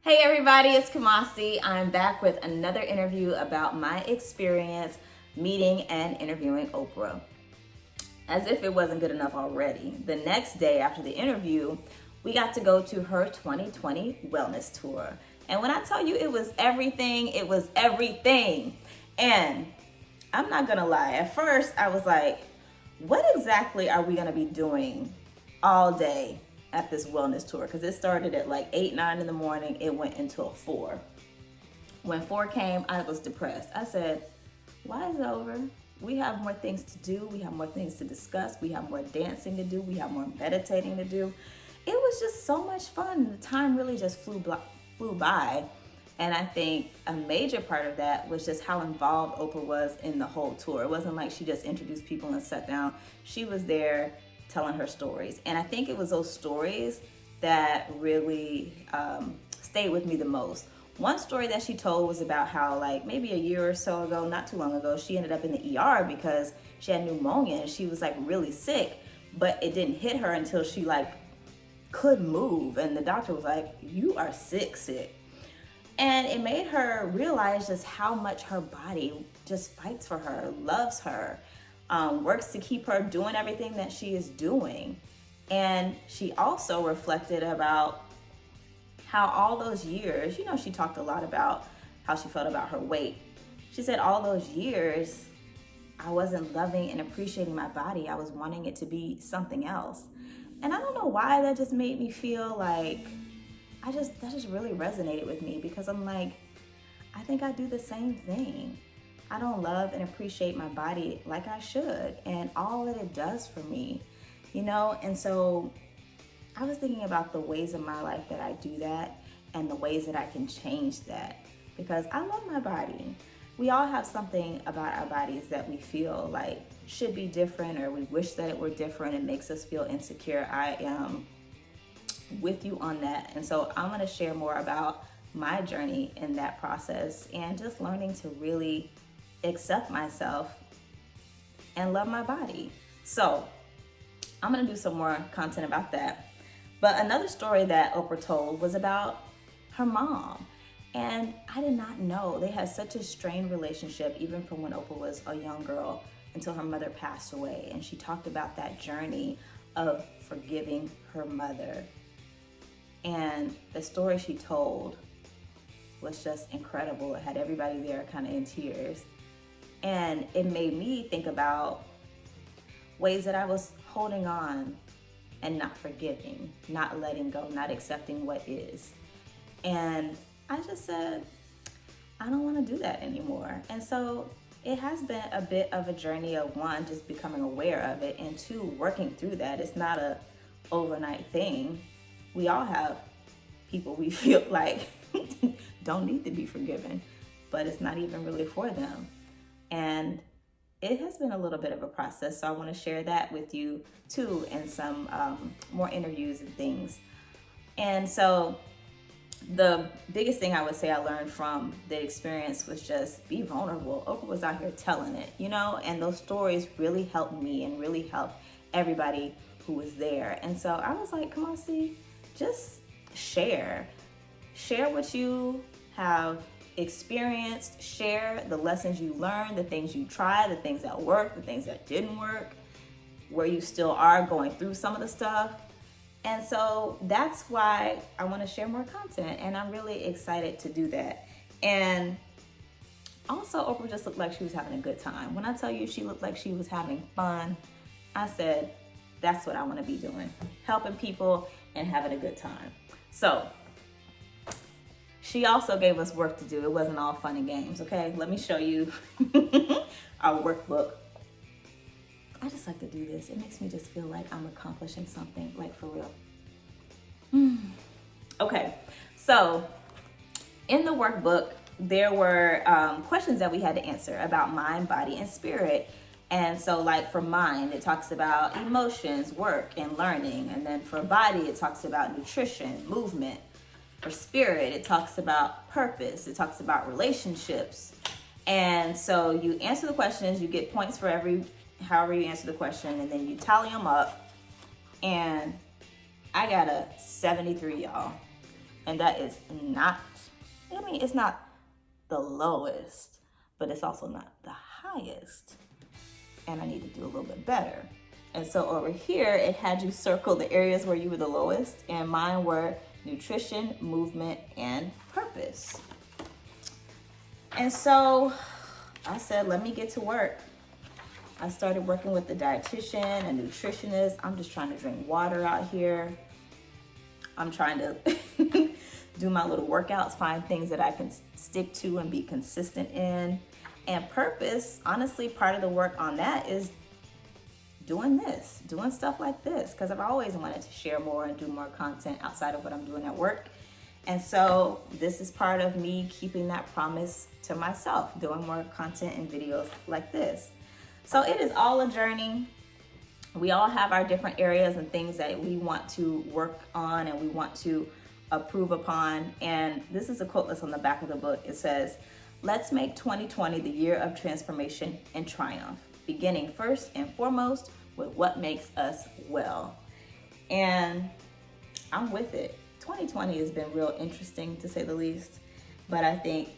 Hey everybody, it's Kumasi. I'm back with another interview about my experience meeting and interviewing Oprah. As if it wasn't good enough already, the next day after the interview, we got to go to her 2020 wellness tour. And when I tell you it was everything, it was everything. And I'm not gonna lie, at first I was like, what exactly are we gonna be doing all day at this wellness tour? Because it started at like 8, 9 in the morning. It went until 4. When 4 came, I was depressed. I said, why is it over? We have more things to do. We have more things to discuss. We have more dancing to do. We have more meditating to do. It was just so much fun. The time really just flew by. And I think a major part of that was just how involved Oprah was in the whole tour. It wasn't like she just introduced people and sat down. She was there telling her stories. And I think it was those stories that really stayed with me the most. One story that she told was about how, like, maybe a year or so ago, not too long ago, she ended up in the ER because she had pneumonia and she was like really sick, but it didn't hit her until she like could move. And the doctor was like, you are sick. And it made her realize just how much her body just fights for her, loves her, works to keep her doing everything that she is doing. And she also reflected about how all those years, she talked a lot about how she felt about her weight. She said all those years, I wasn't loving and appreciating my body. I was wanting it to be something else. And I don't know why that just made me feel like, that just really resonated with me, because I'm like, I think I do the same thing. I don't love and appreciate my body like I should, and all that it does for me, And so I was thinking about the ways in my life that I do that and the ways that I can change that, because I love my body. We all have something about our bodies that we feel like should be different, or we wish that it were different. It makes us feel insecure. I am with you on that. And so I'm going to share more about my journey in that process and just learning to really accept myself and love my body. So I'm going to do some more content about that. But another story that Oprah told was about her mom. And I did not know they had such a strained relationship, even from when Oprah was a young girl until her mother passed away. And she talked about that journey of forgiving her mother. And the story she told was just incredible. It had everybody there kind of in tears. And it made me think about ways that I was holding on and not forgiving, not letting go, not accepting what is. And I just said, I don't want to do that anymore. And so it has been a bit of a journey of, one, just becoming aware of it, and two, working through that. It's not a overnight thing. We all have people we feel like don't need to be forgiven, but it's not even really for them. And it has been a little bit of a process, so I want to share that with you too in some more interviews and things. And so the biggest thing I would say I learned from the experience was just be vulnerable. Oprah was out here telling it, and those stories really helped me and really helped everybody who was there. And so I was like, come on, just share what you have experienced, share the lessons you learned, the things you tried, the things that worked, the things that didn't work, where you still are going through some of the stuff. And so that's why I want to share more content, and I'm really excited to do that. And also, Oprah just looked like she was having a good time. When I tell you she looked like she was having fun, I said, that's what I want to be doing, helping people and having a good time. So she also gave us work to do. It wasn't all fun and games, okay? Let me show you our workbook. I just like to do this. It makes me just feel like I'm accomplishing something, like for real. Okay, so in the workbook, there were questions that we had to answer about mind, body, and spirit. And so like for mind, it talks about emotions, work, and learning. And then for body, it talks about nutrition, movement. For spirit, it talks about purpose. It talks about relationships. And so you answer the questions, you get points for however you answer the question, and then you tally them up. And I got a 73, y'all. And that is not, I mean, it's not the lowest, but it's also not the highest. And I need to do a little bit better. And so over here, it had you circle the areas where you were the lowest, and mine were nutrition, movement, and purpose. And so I said, let me get to work. I started working with a dietitian, a nutritionist. I'm just trying to drink water out here. I'm trying to do my little workouts, find things that I can stick to and be consistent in. And purpose, honestly, part of the work on that is doing stuff like this, because I've always wanted to share more and do more content outside of what I'm doing at work. And so this is part of me keeping that promise to myself, doing more content and videos like this. So it is all a journey. We all have our different areas and things that we want to work on and we want to improve upon. And this is a quote that's on the back of the book. It says, "Let's make 2020 the year of transformation and triumph, beginning first and foremost with what makes us well." And I'm with it. 2020 has been real interesting, to say the least, but I think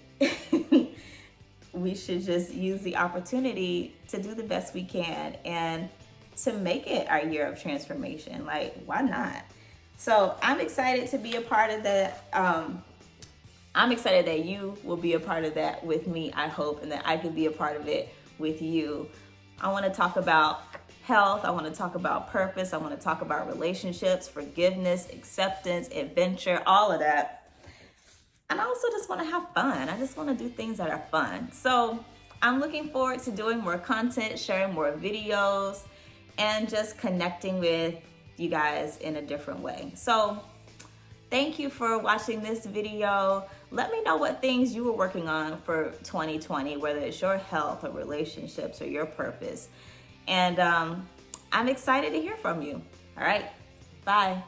we should just use the opportunity to do the best we can and to make it our year of transformation. Like, why not? So I'm excited to be a part of that. I'm excited that you will be a part of that with me, I hope, and that I can be a part of it with you. I want to talk about health. I want to talk about purpose. I want to talk about relationships, forgiveness, acceptance, adventure, all of that. And I also just want to have fun. I just want to do things that are fun. So I'm looking forward to doing more content, sharing more videos, and just connecting with you guys in a different way. So thank you for watching this video. Let me know what things you were working on for 2020, whether it's your health or relationships or your purpose. And I'm excited to hear from you. All right, bye.